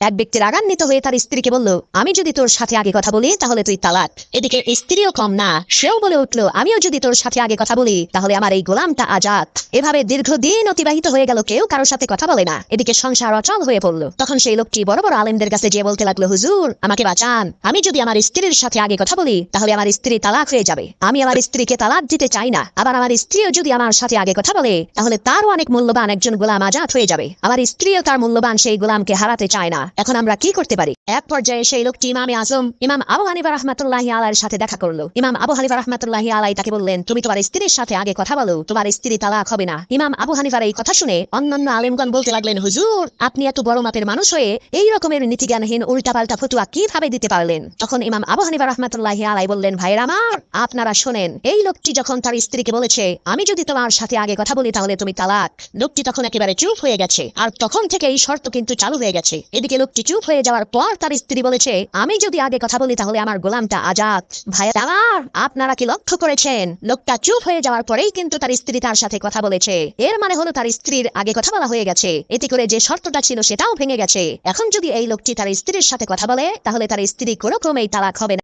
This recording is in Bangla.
এক ব্যক্তি রাগান্বিত হয়ে তার স্ত্রীকে বলল, আমি যদি তোর সাথে আগে কথা বলি তাহলে তুই তালাক। এদিকে স্ত্রীও কম না, সেও বলে উঠলো, আমিও যদি তোর সাথে আগে কথা বলি তাহলে আমার এই গোলামটা আজাদ। এভাবে দীর্ঘদিন অতিবাহিত হয়ে গেল, কেউ কারোর সাথে কথা বলে না। এদিকে সংসার অচল হয়ে পড়লো। তখন সেই লোকটি বড় বড় আলেমদের কাছে গিয়ে বলতে লাগলো, হুজুর আমাকে বাঁচান, আমি যদি আমার স্ত্রীর সাথে আগে কথা বলি তাহলে আমার স্ত্রী তালাক হয়ে যাবে। আমি আমার স্ত্রীকে তালাক দিতে চাই না। আবার আমার স্ত্রীও যদি আমার সাথে আগে কথা বলে তাহলে তারও অনেক মূল্যবান একজন গোলাম আজাদ হয়ে যাবে। আমার স্ত্রীও তার মূল্যবান সেই গোলামকে হারাতে চায় না। এখন আমরা কি করতে পারি? এক পর্যায়ে সেই লোকটি ইমামে আজম ইমাম আবু হানিফা রাহমাতুল্লাহি আলাইহির সাথে দেখা করলো। ইমাম আবু হানিফা রাহমাতুল্লাহি আলাইহি তাকে বললেন, তুমি তোমার স্ত্রীর সাথে আগে কথা বলো, তোমার স্ত্রী তালাক হবে না। ইমাম আবু হানিফার এই কথা শুনে অন্যান্য আলেমগণ বলতে লাগলেন, হুজুর আপনি এত বড় মাপের মানুষ হয়ে এই রকমের নীতিজ্ঞানহীন উল্টাপাল্টা ফতোয়া কিভাবে দিতে পারলেন? তখন ইমাম আবু হানিফা রাহমাতুল্লাহি আলাইহি বললেন, ভাইরা আমার, আপনারা শোনেন, এই লোকটি যখন তার স্ত্রীকে বলেছে আমি যদি তোমার সাথে আগে কথা বলি তাহলে তুমি তালাক, লোকটি তখন একেবারে চুপ হয়ে গেছে। আর তখন থেকে এই শর্ত কিন্তু চালু হয়ে গেছে। এদিকে লোকটি চুপ হয়ে যাওয়ার পর তার স্ত্রী বলেছে, আমি যদি আগে কথা বলি তাহলে আমার গোলামটা আজাদ। ভাইরা আমার, আপনারা কি লক্ষ্য করেছেন, লোকটা চুপ হয়ে যাওয়ার পরেই কিন্তু তার স্ত্রী তার সাথে কথা বলেছে। এর মানে হলো তার স্ত্রীর আগে কথা বলা হয়ে গেছে। এতে করে যে শর্তটা ছিল সেটাও ভেঙে গেছে। এখন যদি এই লোকটি তার স্ত্রীর সাথে কথা বলে তাহলে তার স্ত্রী কোনো ক্রমেই তালাক হবে না।